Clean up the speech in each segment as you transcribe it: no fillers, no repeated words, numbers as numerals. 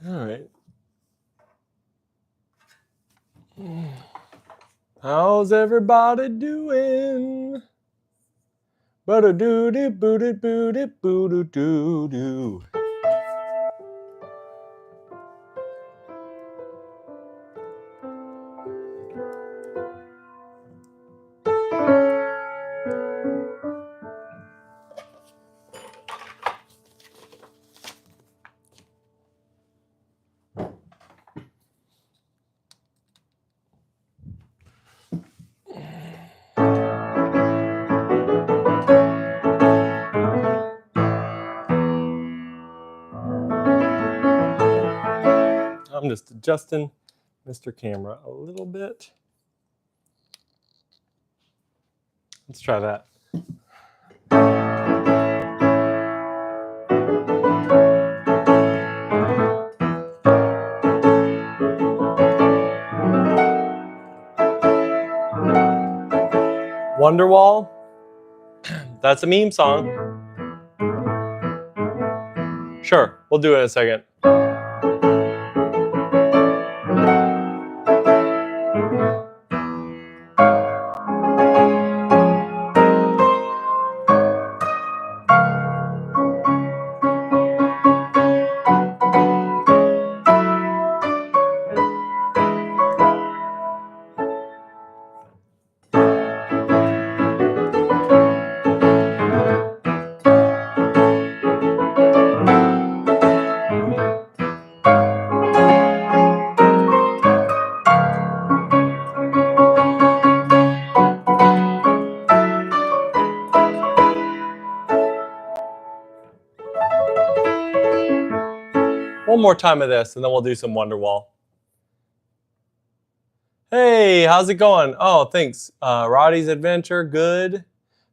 All right. How's everybody doing? Ba-da-doo-doo-boo-doo-boo-doo-boo-doo-doo. I'm just adjusting Mr. Camera a little bit. Let's try that. Wonderwall, that's a meme song. Sure, we'll do it in a second. One more time of this, and then we'll do some Wonderwall. Hey, how's it going? Oh, thanks. Roddy's Adventure, good.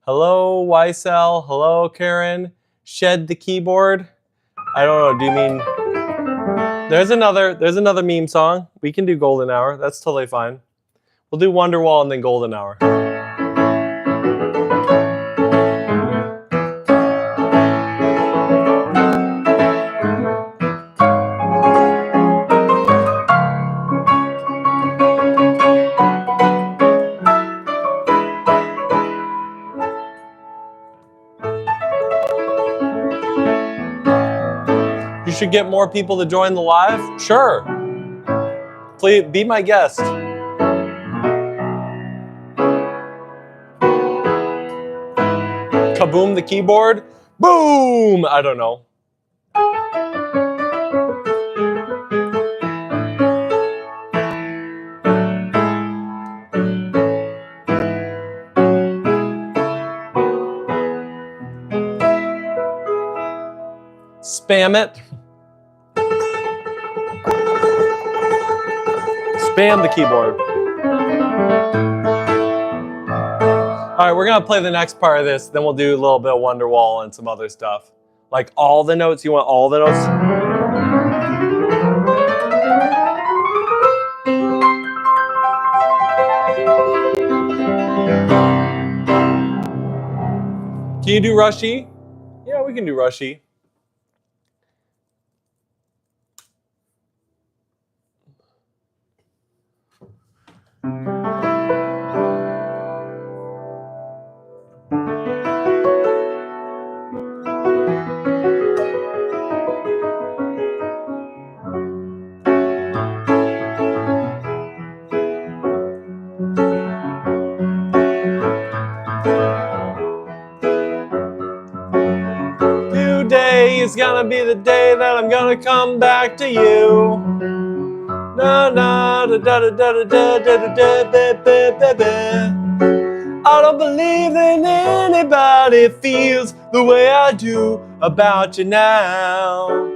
Hello, Ysel. Hello, Karen. Shed the keyboard. I don't know. Do you mean there's another meme song? We can do Golden Hour. That's totally fine. We'll do Wonderwall and then Golden Hour. You should get more people to join the live? Sure. Please be my guest. Kaboom the keyboard? Boom! I don't know. Spam it. Spam the keyboard. All right, we're gonna play the next part of this, then we'll do a little bit of Wonderwall and some other stuff. Like all the notes, you want all the notes? Can you do Rushy? Yeah, we can do Rushy. Today is gonna be the day that I'm gonna come back to you. Na na da da da da da da da da ba ba ba ba. I don't believe that anybody feels the way I do about you now.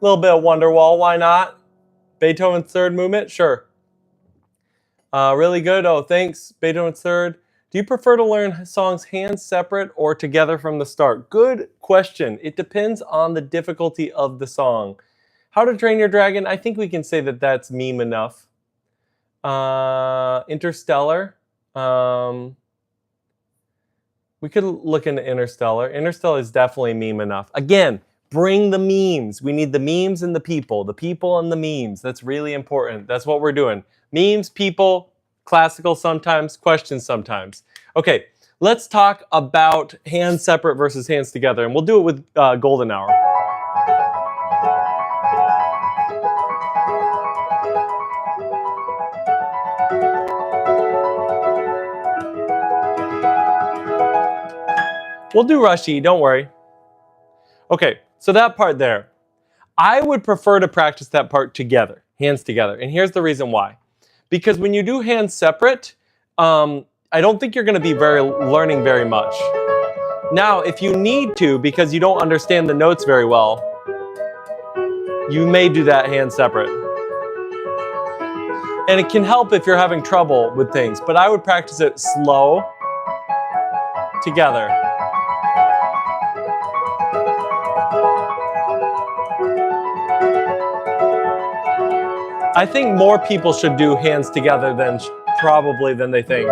little bit of Wonderwall, why not? Beethoven's third movement, sure. Really good, oh thanks, Beethoven's third. Do you prefer to learn songs hands separate or together from the start? Good question. It depends on the difficulty of the song. How to Train Your Dragon, I think we can say that that's meme enough. Interstellar. We could look into Interstellar. Interstellar is definitely meme enough. Again, bring the memes. We need the memes and the people and the memes. That's really important. That's what we're doing. Memes, people, classical sometimes, questions sometimes. Okay, let's talk about hands separate versus hands together, and we'll do it with Golden Hour. We'll do Rushy, don't worry. Okay, so that part there. I would prefer to practice that part together, hands together. And here's the reason why. Because when you do hands separate, I don't think you're going to be learning very much. Now, if you need to, because you don't understand the notes very well, you may do that hand separate. And it can help if you're having trouble with things, but I would practice it slow, together. I think more people should do hands together than they think.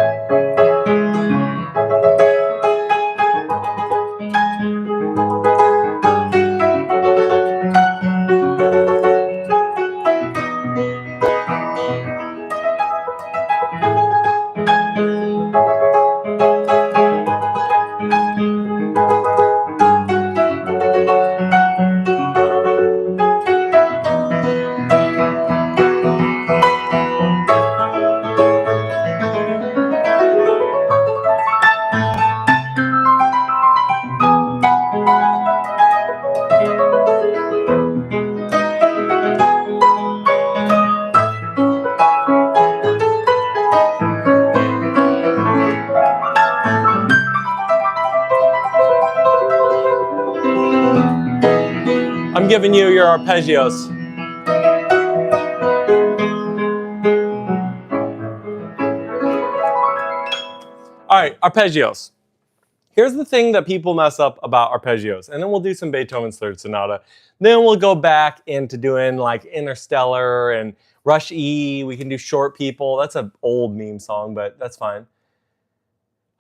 I'm giving you your arpeggios. All right, arpeggios. Here's the thing that people mess up about arpeggios, and then we'll do some Beethoven's Third Sonata. Then we'll go back into doing like Interstellar and Rush E. We can do Short People. That's an old meme song, but that's fine.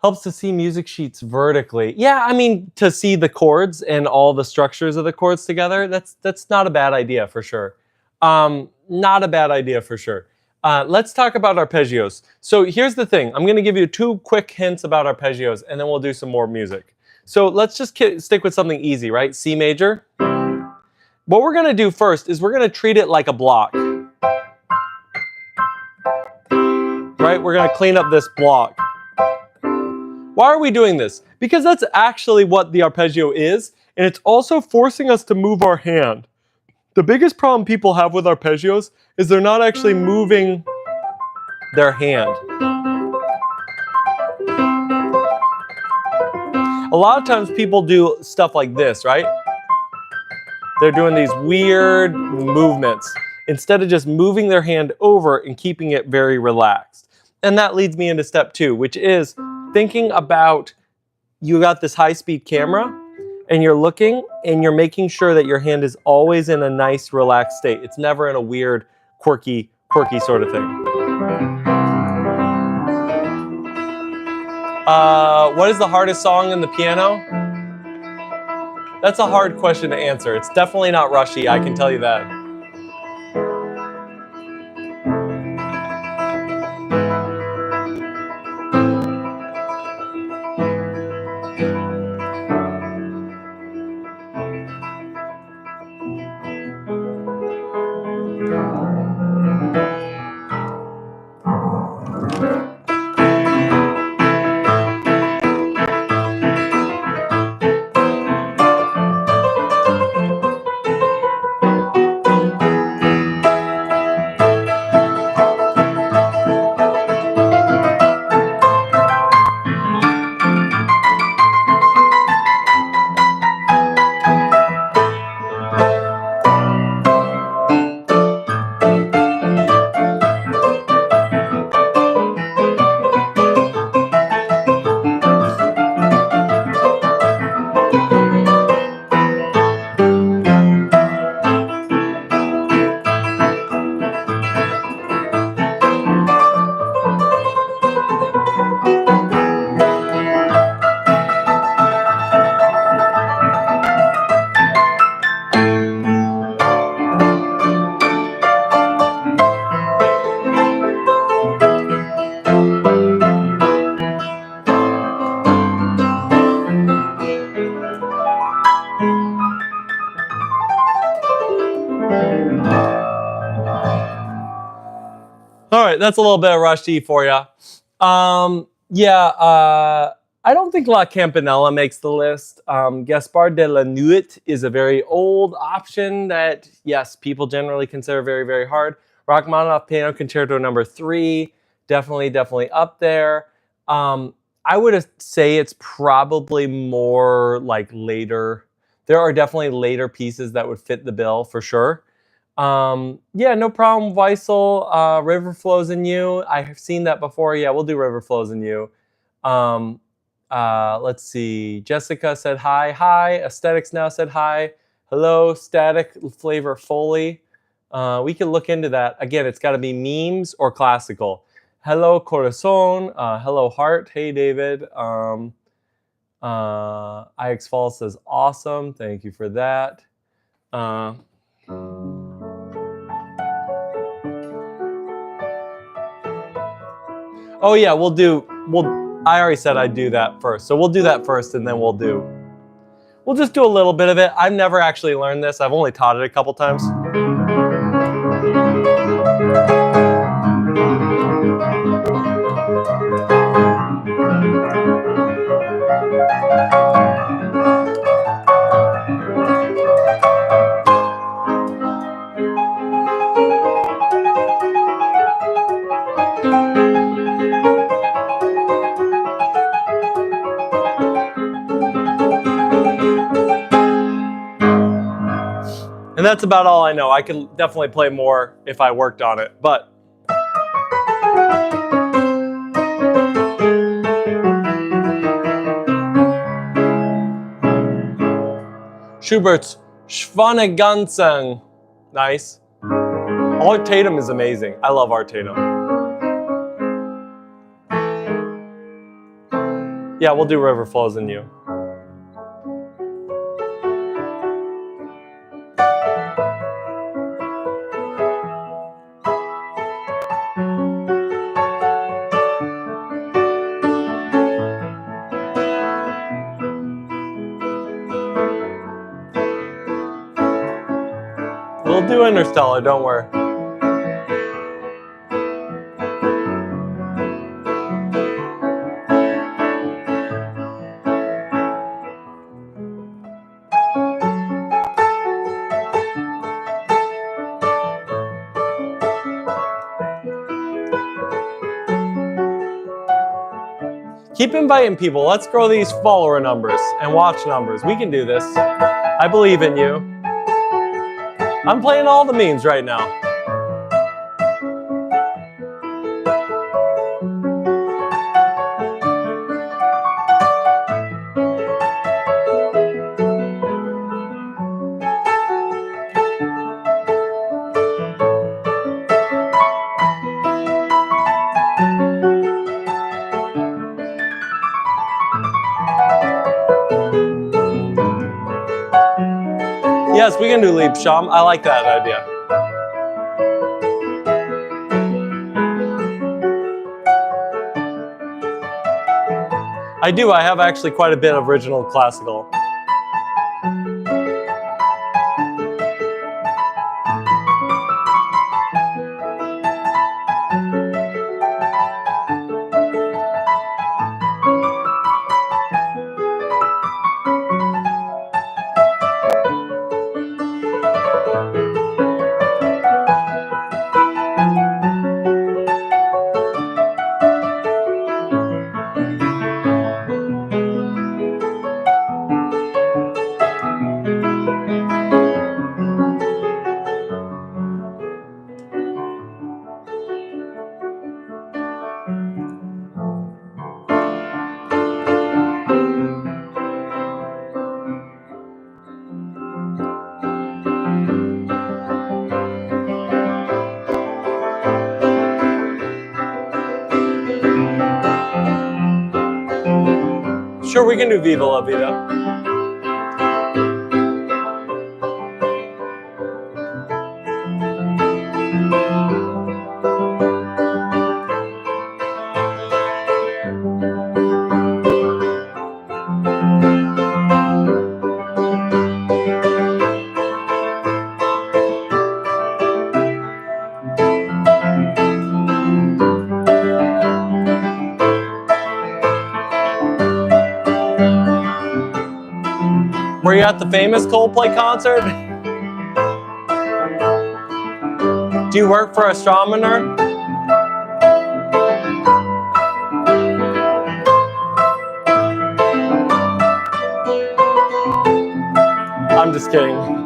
Helps to see music sheets vertically. Yeah, I mean, to see the chords and all the structures of the chords together, that's not a bad idea for sure. Not a bad idea for sure. Let's talk about arpeggios. So here's the thing. I'm going to give you 2 quick hints about arpeggios, and then we'll do some more music. So let's just stick with something easy, right? C major. What we're going to do first is we're going to treat it like a block. Right? We're going to clean up this block. Why are we doing this? Because that's actually what the arpeggio is, and it's also forcing us to move our hand. The biggest problem people have with arpeggios is they're not actually moving their hand. A lot of times people do stuff like this, right? They're doing these weird movements instead of just moving their hand over and keeping it very relaxed. And that leads me into step 2, which is thinking about, you got this high-speed camera and you're looking and you're making sure that your hand is always in a nice relaxed state. It's never in a weird, quirky sort of thing. What is the hardest song in the piano? That's a hard question to answer. It's definitely not Rushy, I can tell you that. right, that's a little bit of Rushdie for you. I don't think La Campanella makes the list. Gaspard de la Nuit is a very old option that, yes, people generally consider very, very hard. Rachmaninoff Piano Concerto number 3, definitely up there. I would say it's probably more like later. There are definitely later pieces that would fit the bill for sure. Yeah, no problem, Weissel. River Flows in You. I have seen that before. Yeah, we'll do River Flows in You. Let's see. Jessica said hi. Hi. Aesthetics Now said hi. Hello, Static Flavor Foley. We can look into that. Again, it's got to be memes or classical. Hello, Corazon. Hello, Heart. Hey, David. IX Fall says awesome. Thank you for that. Oh yeah, I already said I'd do that first. So we'll do that first and then we'll just do a little bit of it. I've never actually learned this. I've only taught it a couple times. And that's about all I know. I could definitely play more if I worked on it, but Schubert's Schwanneganzen. Nice. Art Tatum is amazing. I love Art Tatum. Yeah, we'll do River Flows in You. We'll do Interstellar, don't worry. Keep inviting people. Let's grow these follower numbers and watch numbers. We can do this. I believe in you. I'm playing all the memes right now. Yes, we can do Liebscham. I like that idea. I do. I have actually quite a bit of original classical. Sure, we can do Viva La Vida. Were you at the famous Coldplay concert? Do you work for Astronomer? I'm just kidding.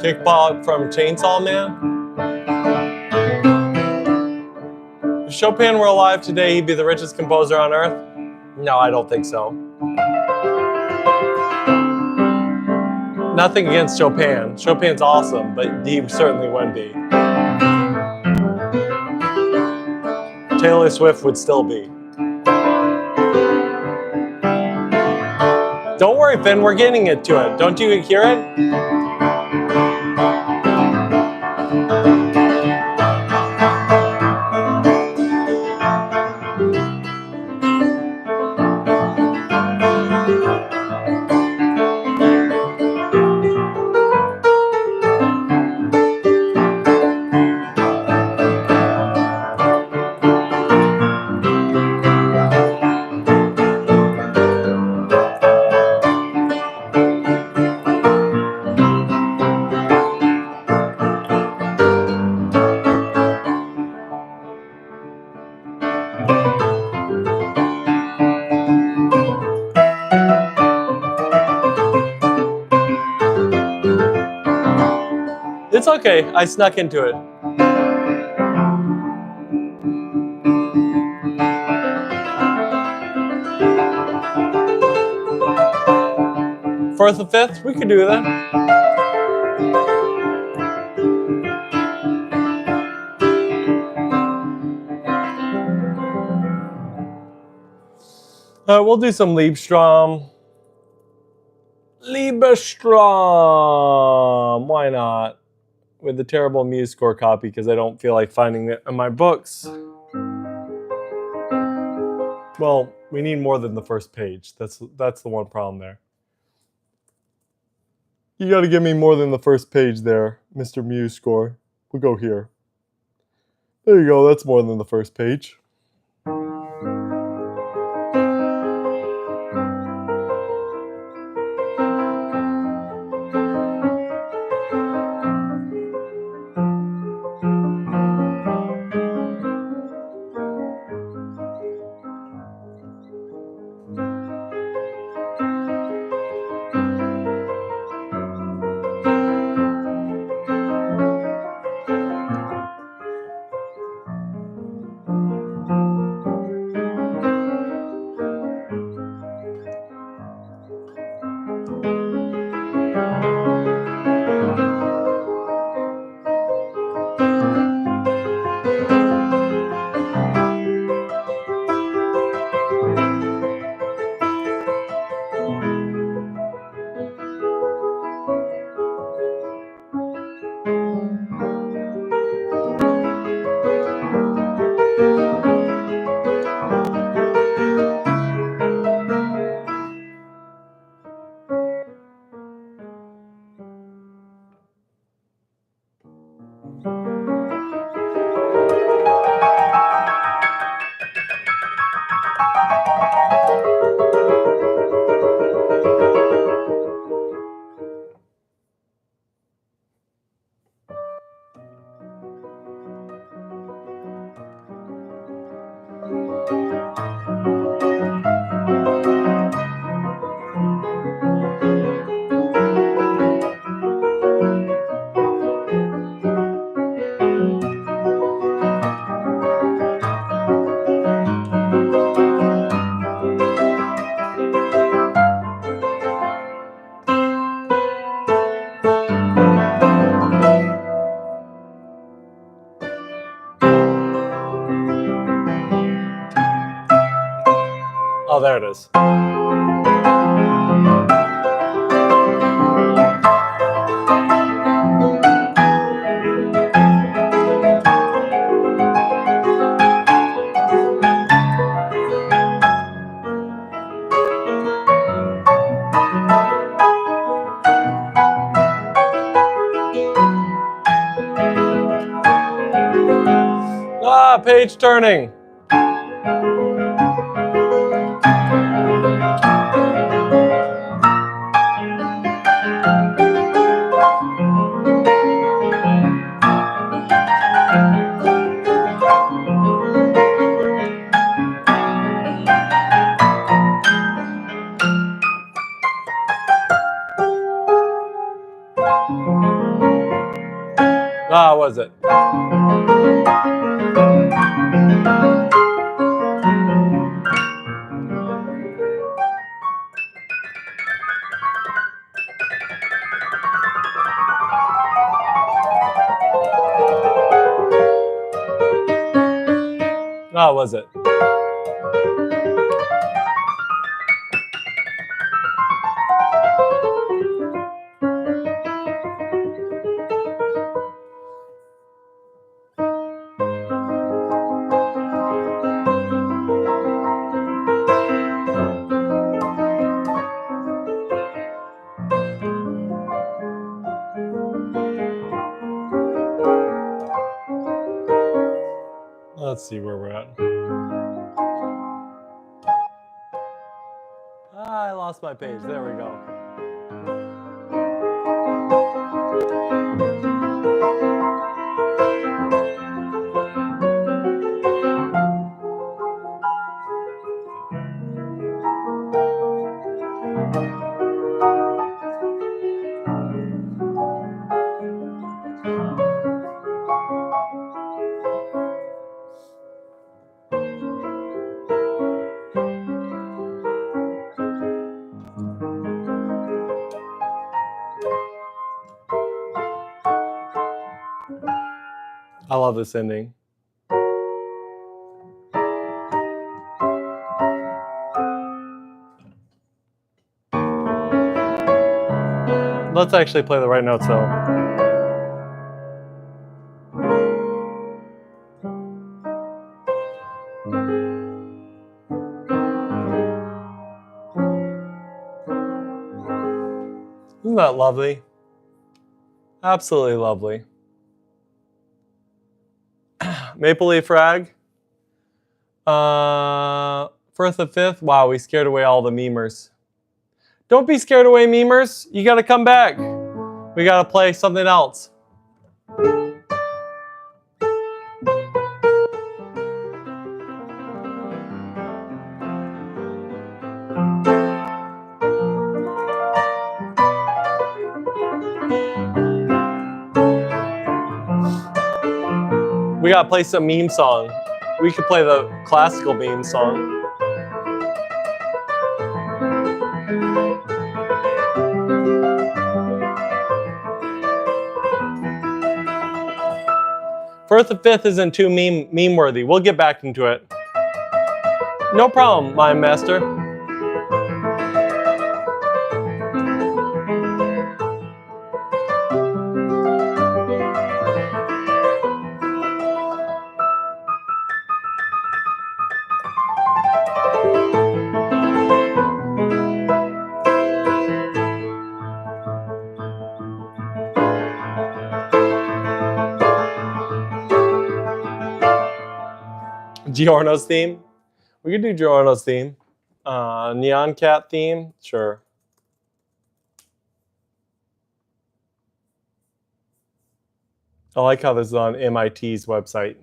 Kickball from Chainsaw Man? If Chopin were alive today, he'd be the richest composer on earth? No, I don't think so. Nothing against Chopin. Chopin's awesome, but he certainly wouldn't be. Taylor Swift would still be. Don't worry, Finn, we're getting it to it. Don't you hear it? It's okay, I snuck into it. Fourth and fifth, we could do that. We'll do some Liebstrom. Why not? With the terrible Muse score copy because I don't feel like finding it in my books. Well, we need more than the first page. That's the one problem there. You got to give me more than the first page there, Mr. Muse score. We'll go here. There you go. That's more than the first page. there it is. Ah, page turning. Ah, was it? Ah, was it? Let's see where we're at. Ah, I lost my page. There we go. I love this ending. Let's actually play the right notes though. Isn't that lovely? Absolutely lovely. Maple Leaf Rag. First and fifth. Wow, we scared away all the memers. Don't be scared away, memers. You gotta come back. We gotta play something else. We gotta play some meme song. We could play the classical meme song. Fourth and fifth isn't too meme worthy. We'll get back into it. No problem, Mime Master. Giorno's theme. We could do Giorno's theme. Neon Cat theme. Sure. I like how this is on MIT's website.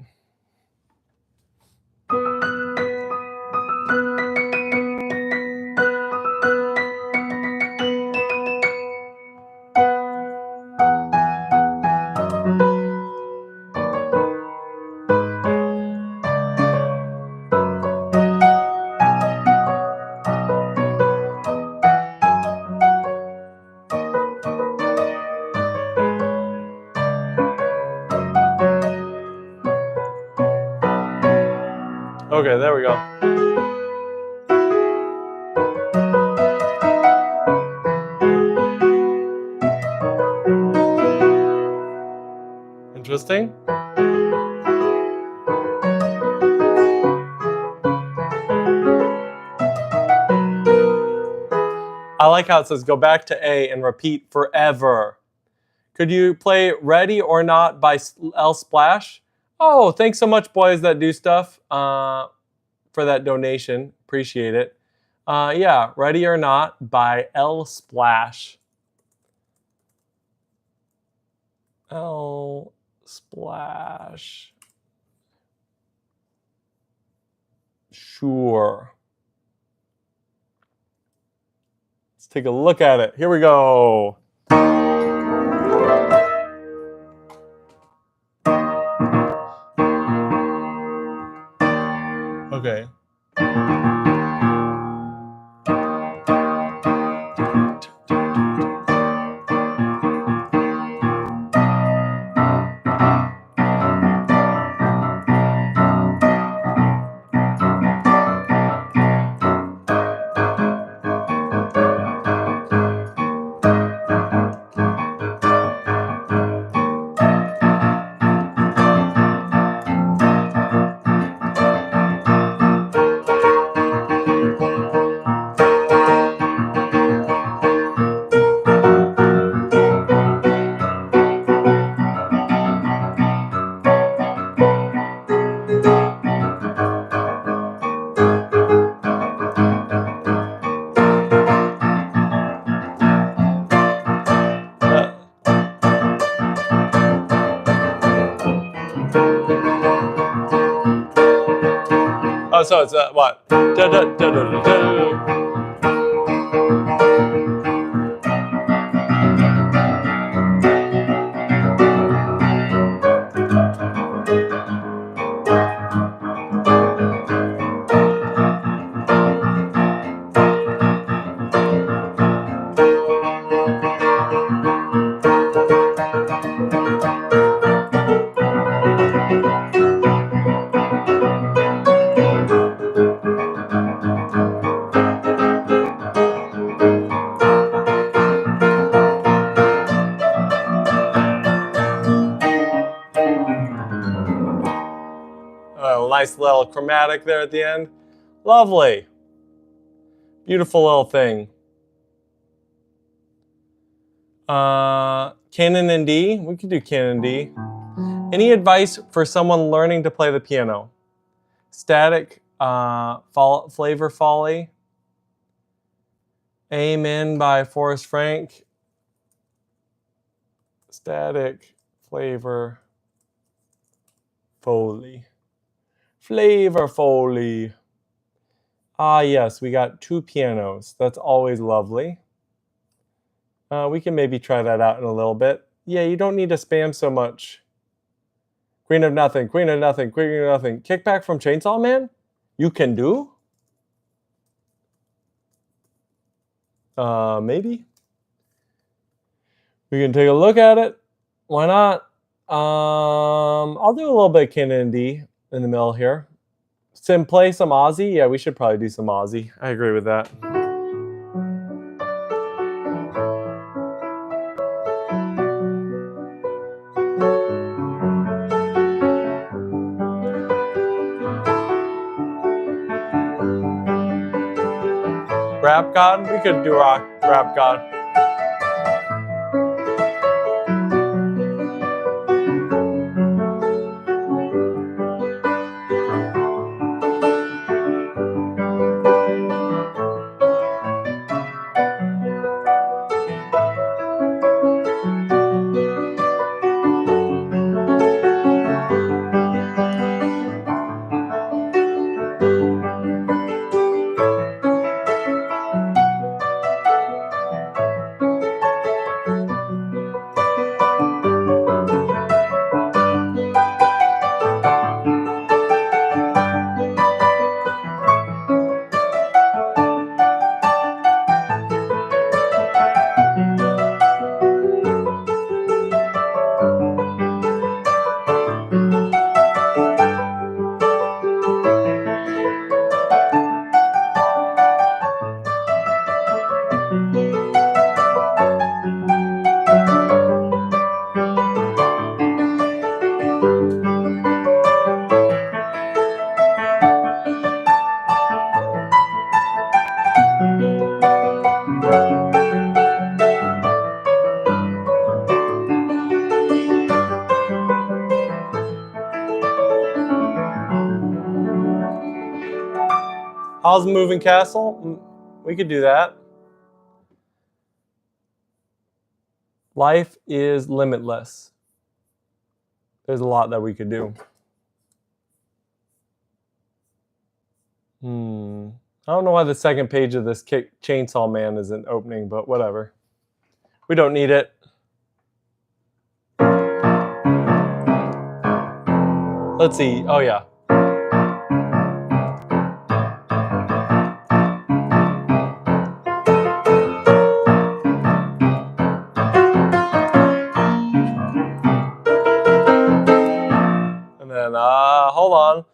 Okay, there we go. listening? I like how it says go back to A and repeat forever. Could you play Ready or Not by L Splash? Oh, thanks so much, boys that do stuff, for that donation. Appreciate it. Yeah, Ready or Not by L Splash. L Splash. Sure. Let's take a look at it. Here we go. Okay. Oh, so it's what? Da, da, da, da, da, da. Nice little chromatic there at the end. Lovely. Beautiful little thing. Canon in D. We could do Canon D. Any advice for someone learning to play the piano? Static Flavor Folly. Amen by Forrest Frank. Static Flavor Foley. Flavor Foley. Ah, yes, we got 2 pianos. That's always lovely. We can maybe try that out in a little bit. Yeah, you don't need to spam so much. Queen of Nothing, Queen of Nothing, Queen of Nothing. Kickback from Chainsaw Man? You can do? Maybe. We can take a look at it. Why not? I'll do a little bit of Canon D in the middle here. Play some Ozzy? Yeah, we should probably do some Ozzy. I agree with that. Rap God? We could do Rap God. How's the moving castle? We could do that. Life is limitless. There's a lot that we could do. I don't know why the second page of this Chainsaw Man isn't opening, but whatever. We don't need it. Let's see. Oh, yeah. And then, hold on.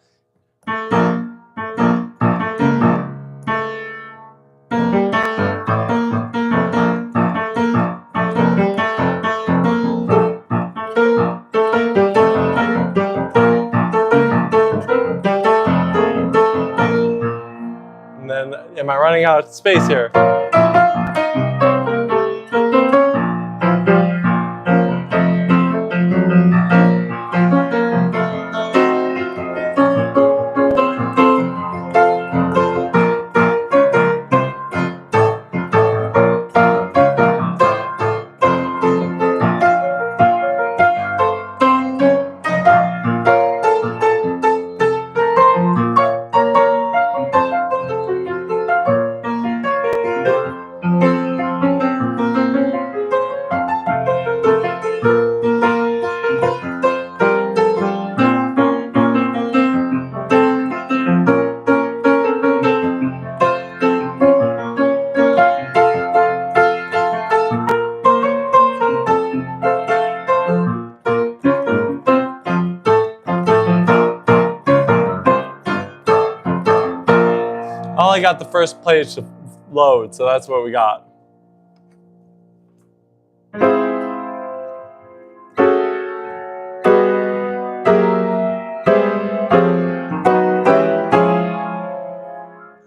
And then, am I running out of space here? I only got the first page to load, so that's what we got.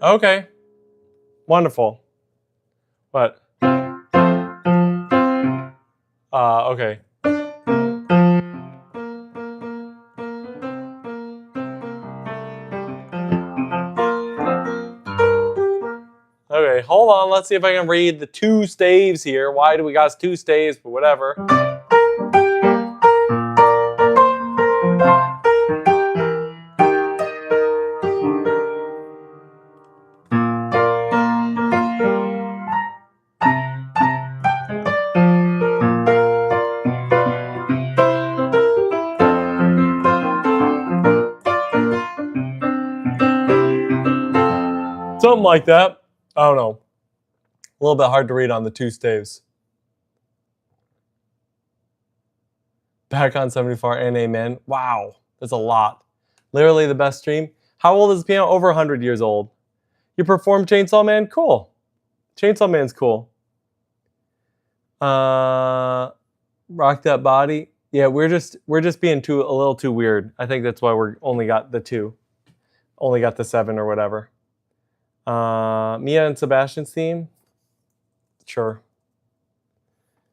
Okay. Wonderful. What? Okay. Okay, hold on. Let's see if I can read the two staves here. Why do we got two staves? But whatever. Something like that. I don't know. A little bit hard to read on the two staves. Back on 74 and amen. Wow, that's a lot. Literally the best stream. How old is the piano? Over 100 years old. You perform Chainsaw Man? Cool. Chainsaw Man's cool. Rock That Body. Yeah, we're just being a little too weird. I think that's why we're only got the 2. Only got the 7 or whatever. Mia and Sebastian's theme? Sure.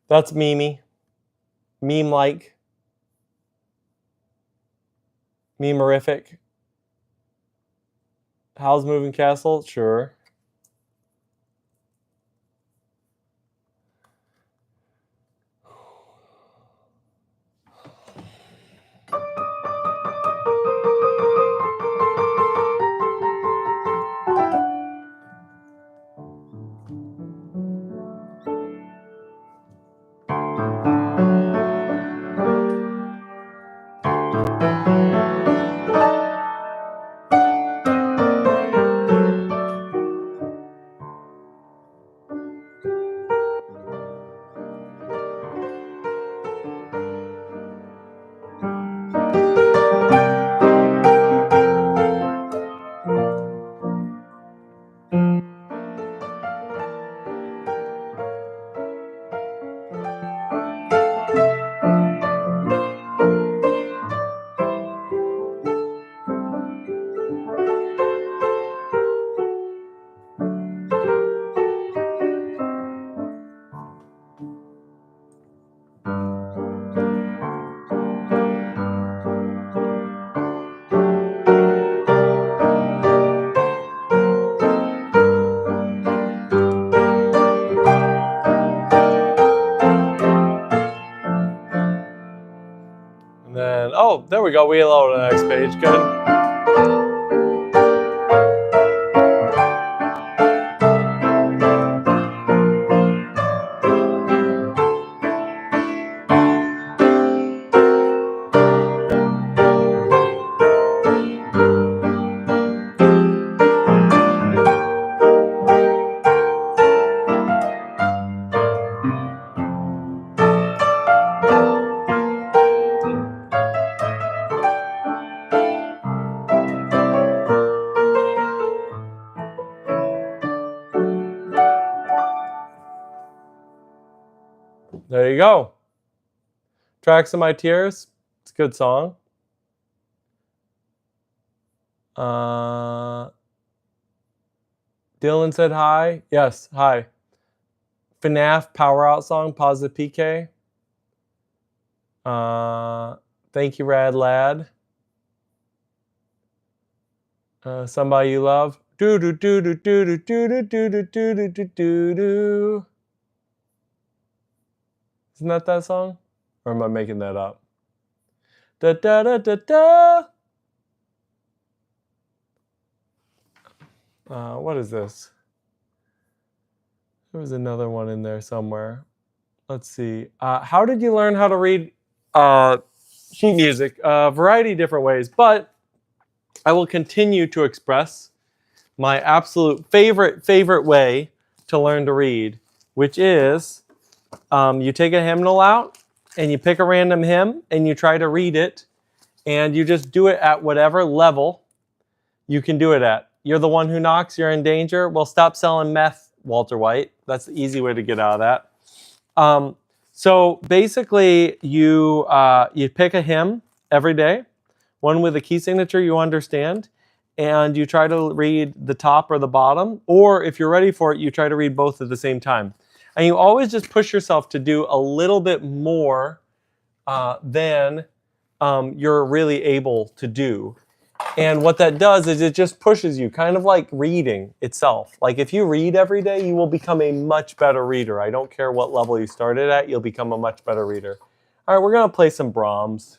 That's memey. Meme-like. Meme-erific. Howl's Moving Castle? Sure. Oh, there we go. We loaded the next page. Good. There you go. Tracks of My Tears. It's a good song. Dylan said hi. Yes, hi. FNAF Power Out song, Pause the PK. Thank you, Rad Lad. Somebody You Love. Do do do do do do do do do do do do do do. Isn't that song? Or am I making that up? Da da da da da. What is this? There was another one in there somewhere. Let's see. How did you learn how to read sheet music? A variety of different ways, but I will continue to express my absolute favorite way to learn to read, which is you take a hymnal out and you pick a random hymn and you try to read it, and you just do it at whatever level you can do it at. You're the one who knocks, you're in danger. Well, stop selling meth, Walter White. That's the easy way to get out of that. So basically, you pick a hymn every day, one with a key signature you understand, and you try to read the top or the bottom, or if you're ready for it, you try to read both at the same time. And you always just push yourself to do a little bit more than you're really able to do. And what that does is it just pushes you, kind of like reading itself. Like if you read every day, you will become a much better reader. I don't care what level you started at, you'll become a much better reader. All right, we're going to play some Brahms.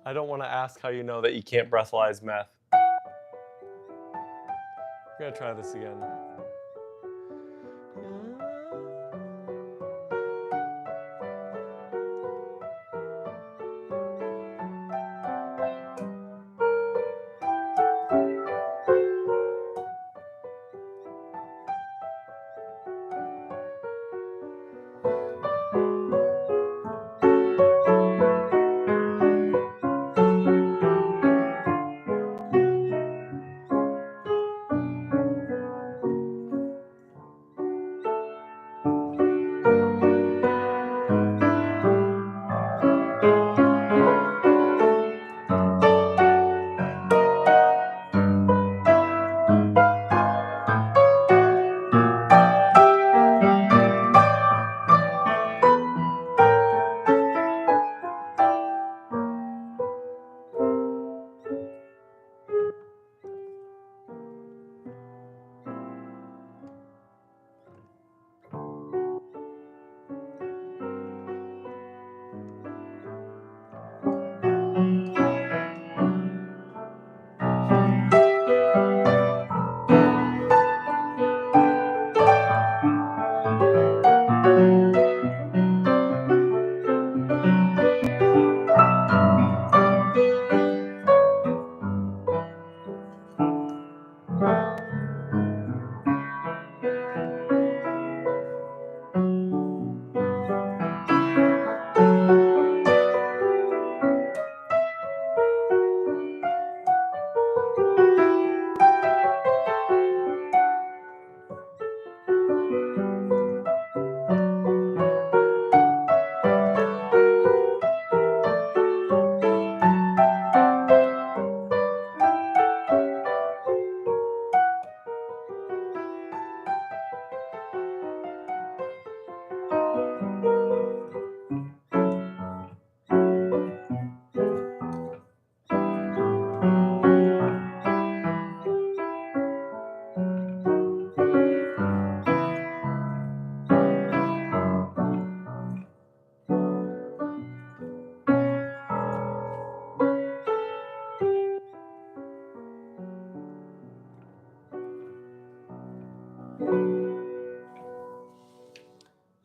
I don't want to ask how you know that you can't breathalyze meth. We're going to try this again.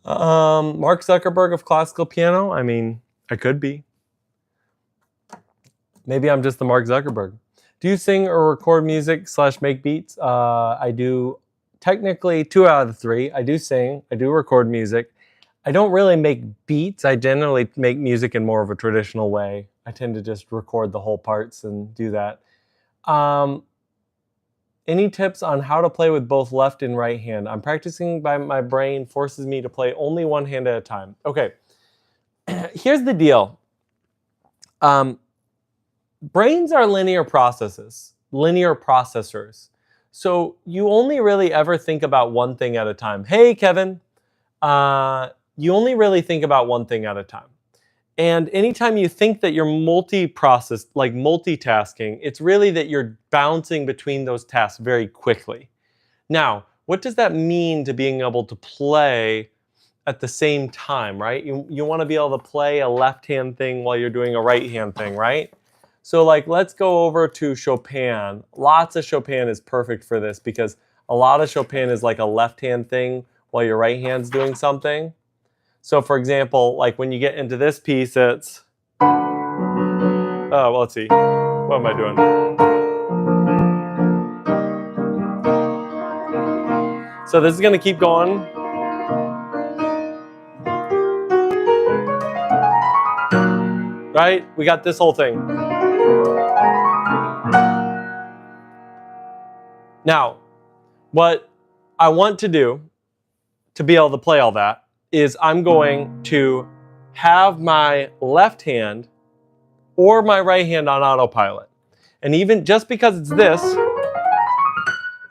Mark Zuckerberg of classical piano? I mean, I could be. Maybe I'm just the Mark Zuckerberg. Do you sing or record music / make beats? I do technically 2 out of the 3. I do sing, I do record music. I don't really make beats. I generally make music in more of a traditional way. I tend to just record the whole parts and do that. Any tips on how to play with both left and right hand? I'm practicing by my brain forces me to play only one hand at a time. Okay, here's the deal. Brains are linear processors. So you only really ever think about one thing at a time. Hey, Kevin. You only really think about one thing at a time. And anytime you think that you're multitasking, it's really that you're bouncing between those tasks very quickly. Now, what does that mean to being able to play at the same time, right? You want to be able to play a left-hand thing while you're doing a right-hand thing, right? So like, let's go over to Chopin. Lots of Chopin is perfect for this because a lot of Chopin is like a left-hand thing while your right hand's doing something. So for example, like when you get into this piece, it's, well, let's see, what am I doing? So this is gonna keep going. Right? We got this whole thing. Now, what I want to do to be able to play all that is I'm going to have my left hand or my right hand on autopilot. And even just because it's this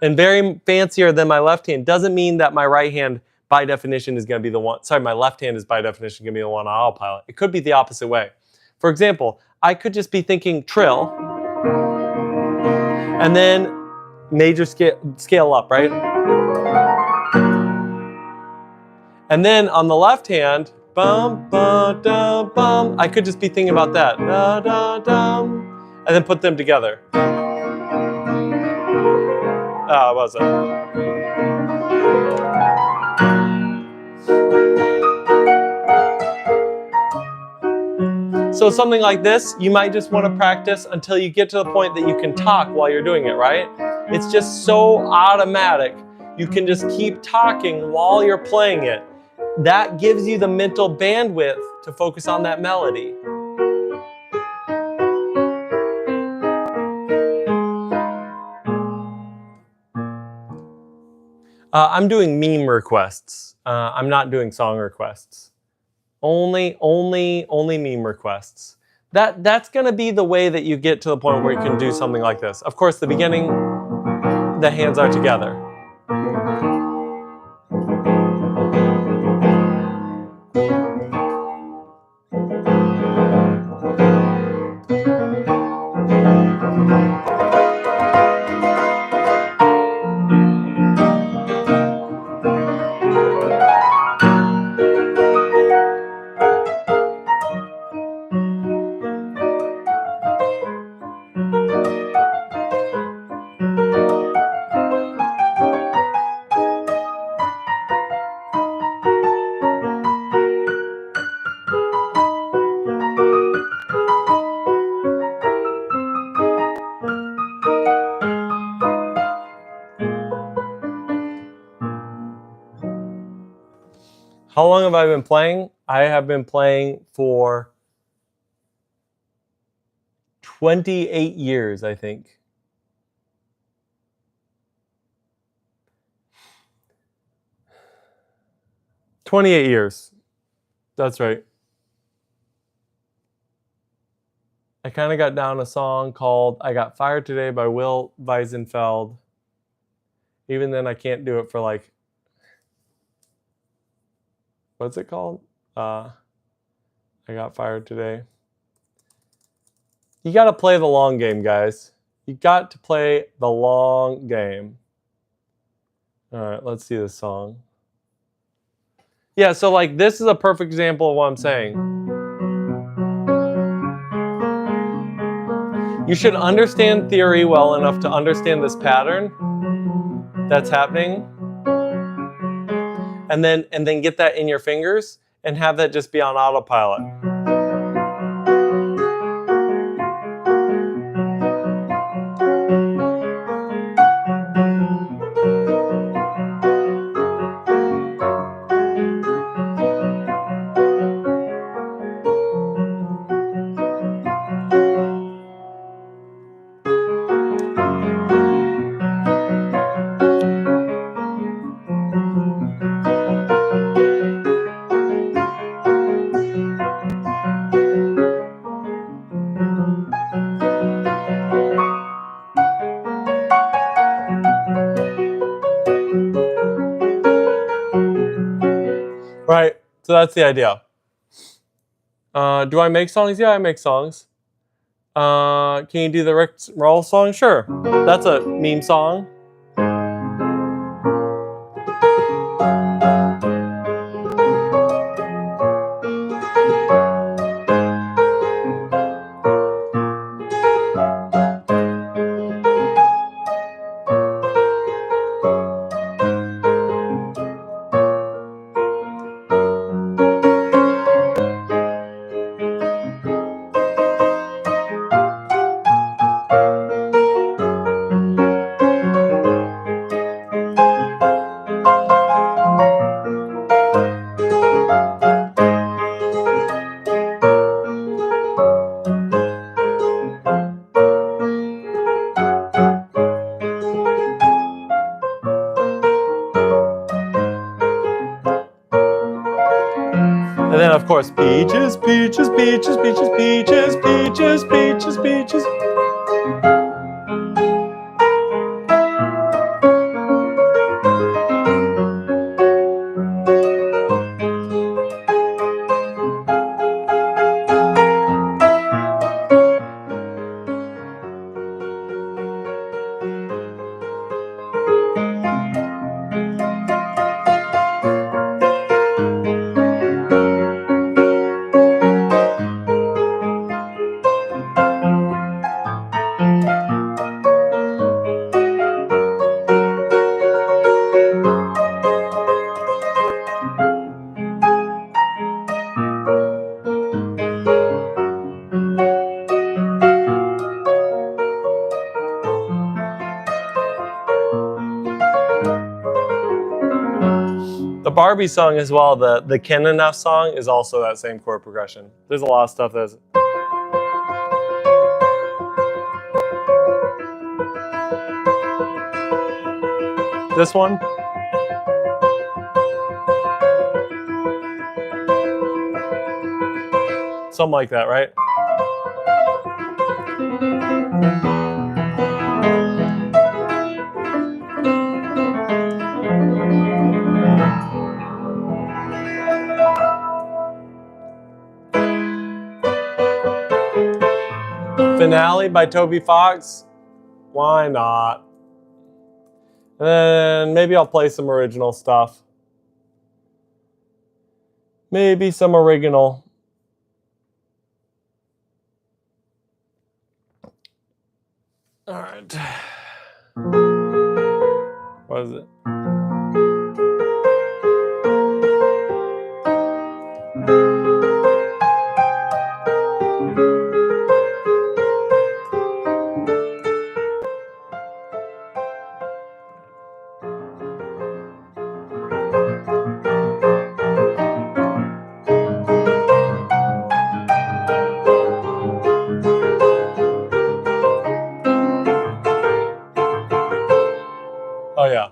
and very fancier than my left hand doesn't mean that my right hand by definition is going to be the one, my left hand is by definition going to be the one on autopilot. It could be the opposite way. For example, I could just be thinking trill and then major scale up, right? And then on the left hand, bum, ba, da, bum, I could just be thinking about that. Da, da, dum, and then put them together. What was it? So something like this, you might just want to practice until you get to the point that you can talk while you're doing it, right? It's just so automatic. You can just keep talking while you're playing it. That gives you the mental bandwidth to focus on that melody. I'm doing meme requests. I'm not doing song requests. Only meme requests. That's going to be the way that you get to the point where you can do something like this. Of course, the beginning, the hands are together. How long have I been playing? I have been playing for 28 years, I think. "28 years. That's right. I kind of got down a song called I Got Fired Today by Will Weisenfeld. Even then, I can't do it for like, what's it called? I Got Fired Today. You got to play the long game, guys. You got to play the long game. All right, let's see this song. Yeah, so like this is a perfect example of what I'm saying. You should understand theory well enough to understand this pattern that's happening. and then get that in your fingers and have that just be on autopilot. Right, so that's the idea. Do I make songs? Yeah, I make songs. Can you do the Rick Roll song? Sure. That's a meme song. And then, of course, peaches, peaches, peaches, peaches, peaches, peaches, peaches, peaches. The Barbie song as well, the Ken Enough song is also that same chord progression. There's a lot of stuff that's... This one? Something like that, right? Finale by Toby Fox? Why not? And then maybe I'll play some original stuff. Maybe some original. All right. What is it? Oh, yeah.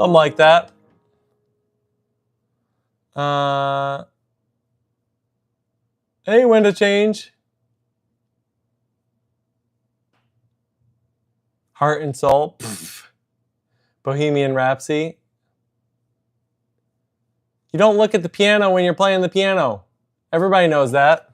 Something like that. Hey, when to change? Heart and Soul. Pff. Bohemian Rhapsody. You don't look at the piano when you're playing the piano. Everybody knows that.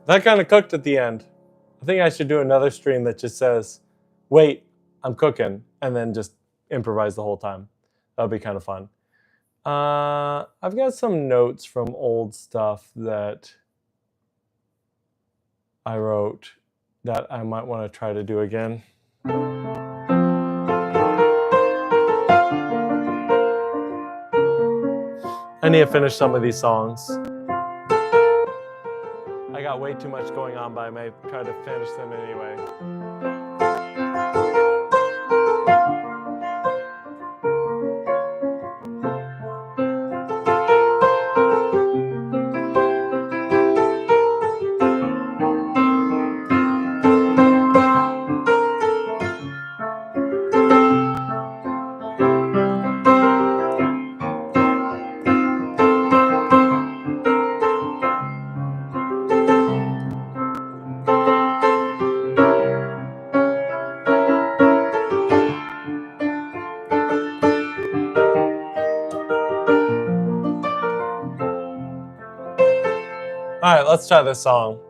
That kind of cooked at the end. I think I should do another stream that just says, wait, I'm cooking, and then just improvise the whole time. That would be kind of fun. I've got some notes from old stuff that I wrote that I might want to try to do again. I need to finish some of these songs. I got way too much going on, but I may try to finish them anyway. All right, let's try this song.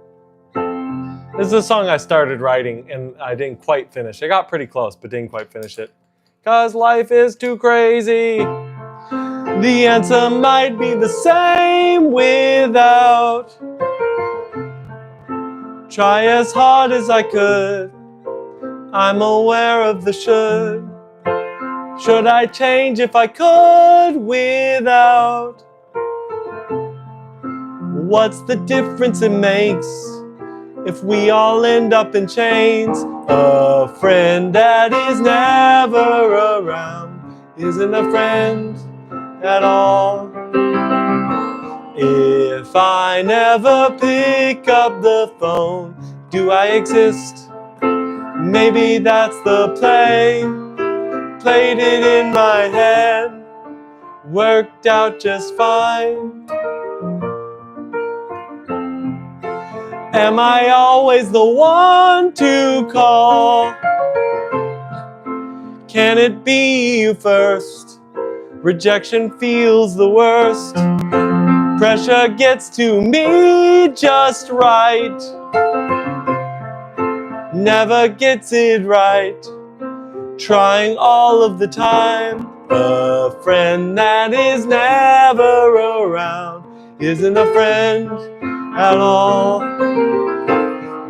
This is a song I started writing and I didn't quite finish. I got pretty close, but didn't quite finish it. 'Cause life is too crazy. The answer might be the same without. Try as hard as I could. I'm aware of the should. Should I change if I could without? What's the difference it makes if we all end up in chains? A friend that is never around isn't a friend at all. If I never pick up the phone, do I exist? Maybe that's the play. played it in my head, worked out just fine. Am I always the one to call? Can it be you first? Rejection feels the worst. Pressure gets to me just right. Never gets it right. Trying all of the time. A friend that is never around isn't a friend at all.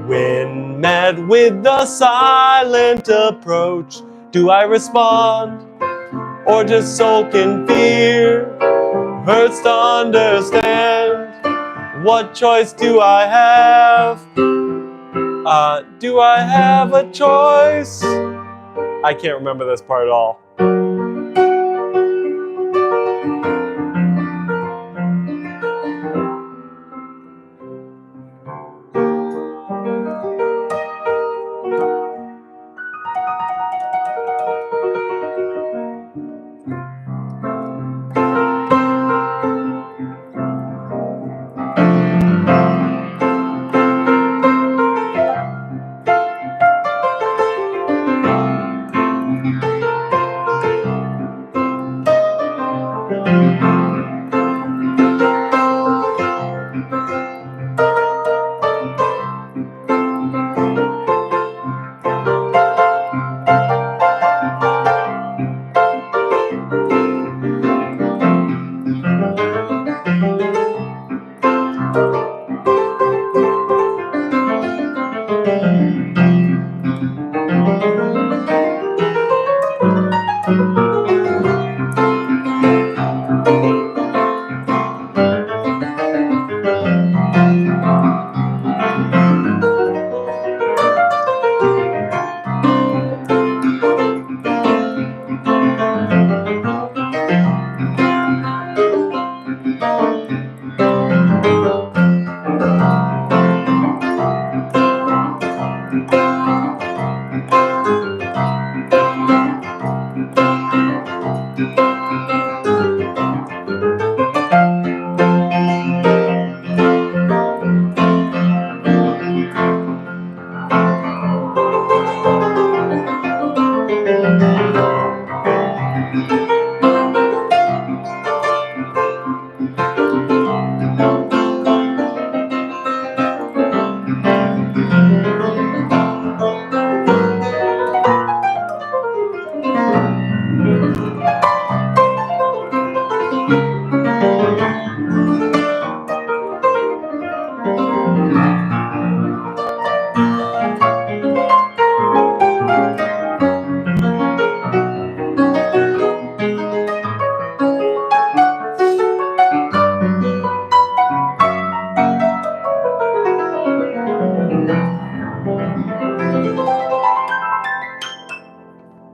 When met with the silent approach, do I respond or just sulk in fear? Hurts to understand. What choice do I have? Do I have a choice? I can't remember this part at all.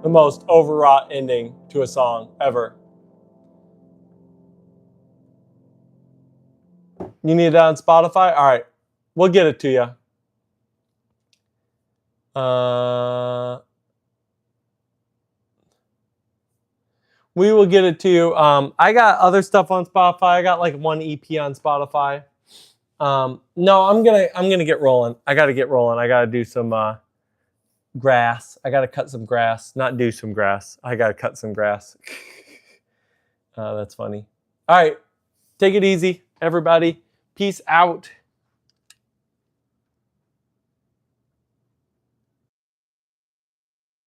The most overwrought ending to a song ever. You need it on Spotify? All right, we'll get it to you. We will get it to you. I got other stuff on Spotify. I got like one EP on Spotify. No, I'm gonna get rolling. I gotta get rolling. I gotta do some grass. I gotta cut some grass. Not do some grass. I gotta cut some grass. That's funny. All right, take it easy, everybody. Peace out.